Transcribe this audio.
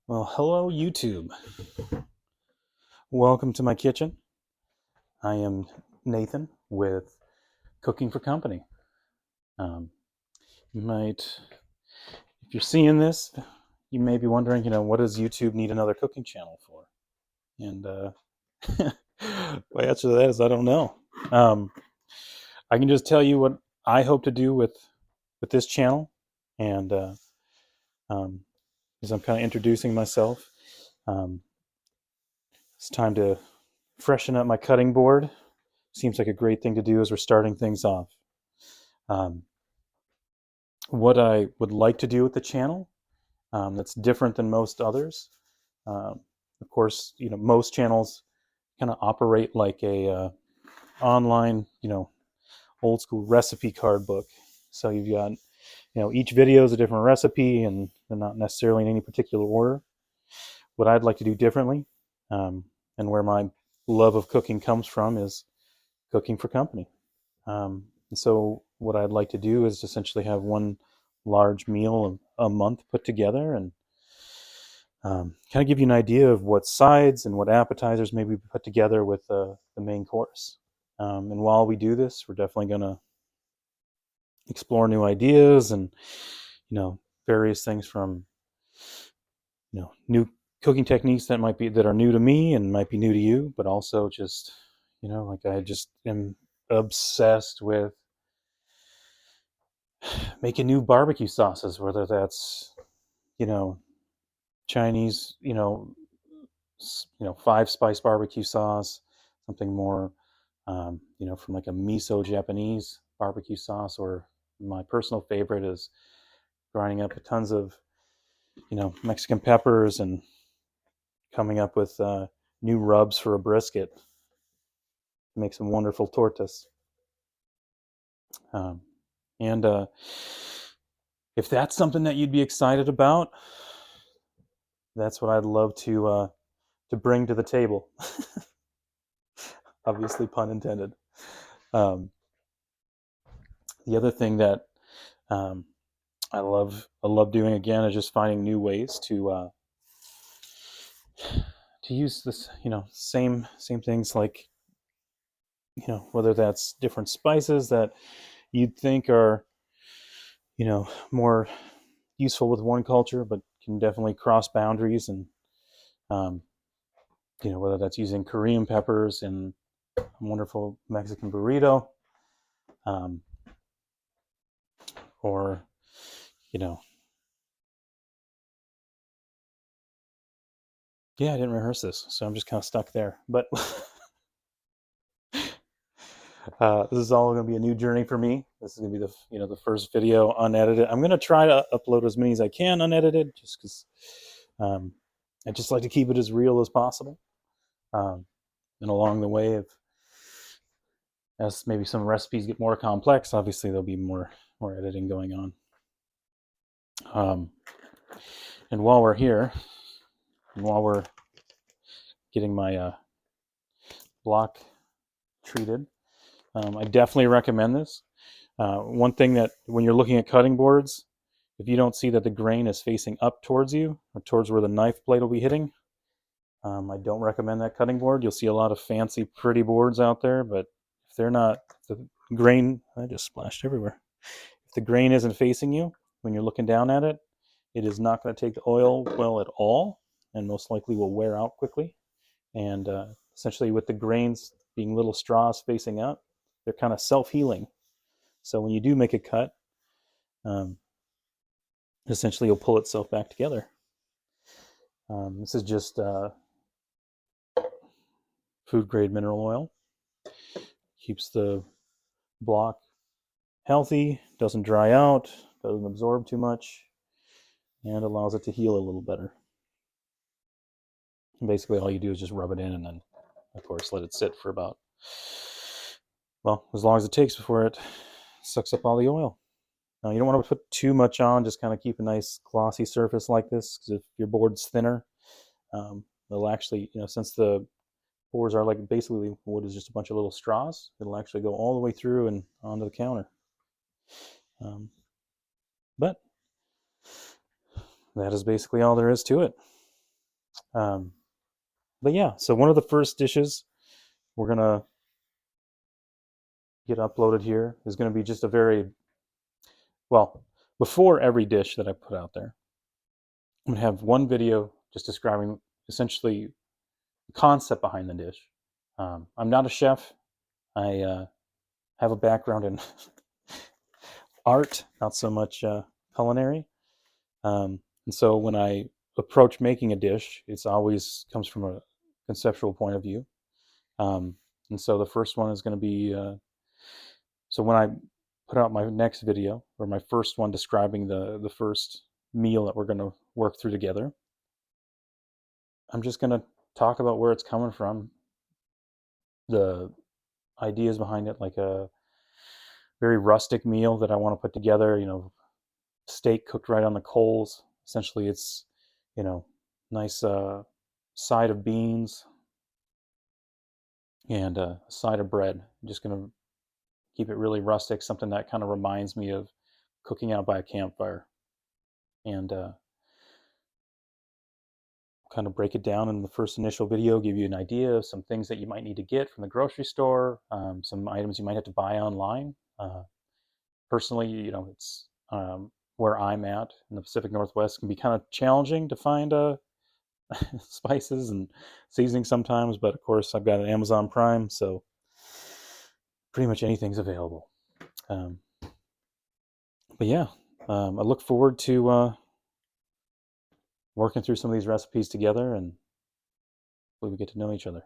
Well, hello YouTube. Welcome to my kitchen. I am Nathan with Cooking for Company. You might, if you're seeing this, you may be wondering, what does YouTube need another cooking channel for? And my answer to that is I don't know. I can just tell you what I hope to do with this channel, and as I'm kind of introducing myself, um, it's time to freshen up my cutting board. Seems like a great thing to do as we're starting things off. Um, what I would like to do with the channel that's different than most others. Um, of course, most channels kind of operate like a online, old school recipe card book. So you've got, each video is a different recipe, and they're not necessarily in any particular order. What I'd like to do differently, and where my love of cooking comes from, is cooking for company. And so what I'd like to do is essentially have one large meal a month put together, and kind of give you an idea of what sides and what appetizers maybe put together with the main course. And while we do this, we're definitely going to explore new ideas and, various things from, new cooking techniques that are new to me and might be new to you, but also just, like I just am obsessed with making new barbecue sauces, whether that's, you know, Chinese, 5 spice barbecue sauce, something more, from like a miso Japanese barbecue sauce, or my personal favorite is grinding up tons of, Mexican peppers and coming up with new rubs for a brisket to make some wonderful tortas. Um, and if that's something that you'd be excited about, that's what I'd love to bring to the table. Obviously, pun intended. Um, the other thing that um, I love doing again is just finding new ways to use this, same things, like, whether that's different spices that you'd think are, more useful with one culture, but can definitely cross boundaries, and um, whether that's using Korean peppers in a wonderful Mexican burrito, um, or you know yeah, I didn't rehearse this, so I'm just kind of stuck there. But this is all going to be a new journey for me. This is going to be the first video unedited. I'm going to try to upload as many as I can unedited, just because um, I just like to keep it as real as possible. And along the way, as maybe some recipes get more complex, obviously there'll be more editing going on. And while we're here, and while we're getting my block treated, I definitely recommend this. One thing that when you're looking at cutting boards, if you don't see that the grain is facing up towards you or towards where the knife blade will be hitting, I don't recommend that cutting board. You'll see a lot of fancy, pretty boards out there, but if they're not, the grain, I just splashed everywhere. If the grain isn't facing you when you're looking down at it, it is not going to take the oil well at all, and most likely will wear out quickly. And essentially, with the grains being little straws facing up, they're kind of self-healing. So when you do make a cut, um, essentially, it'll pull itself back together. This is just food grade mineral oil. Keeps the block healthy, doesn't dry out, doesn't absorb too much, and allows it to heal a little better. And basically, all you do is just rub it in, and then, of course, let it sit for about, well, as long as it takes before it sucks up all the oil. Now, you don't want to put too much on, just kind of keep a nice glossy surface like this, because if your board's thinner, it'll actually, since the boards are like basically wood is just a bunch of little straws, it'll actually go all the way through and onto the counter. But that is basically all there is to it. But yeah, so one of the first dishes we're gonna get uploaded here is gonna be just a very, well, before every dish that I put out there, I'm gonna have one video just describing essentially the concept behind the dish. I'm not a chef. I have a background in art, not so much culinary. And so when I approach making a dish, it's always comes from a conceptual point of view. Um, and so the first one is going to be, so when I put out my next video, or my first one describing the first meal that we're going to work through together, I'm just going to talk about where it's coming from, the ideas behind it, like a very rustic meal that I want to put together, steak cooked right on the coals. Essentially, it's, nice side of beans and a side of bread. I'm just going to keep it really rustic, something that kind of reminds me of cooking out by a campfire. And kind of break it down in the first initial video, give you an idea of some things that you might need to get from the grocery store, some items you might have to buy online. Personally, it's where I'm at in the Pacific Northwest can be kind of challenging to find spices and seasoning sometimes, but of course I've got an Amazon Prime, so pretty much anything's available. Um, but yeah, I look forward to working through some of these recipes together, and we get to know each other.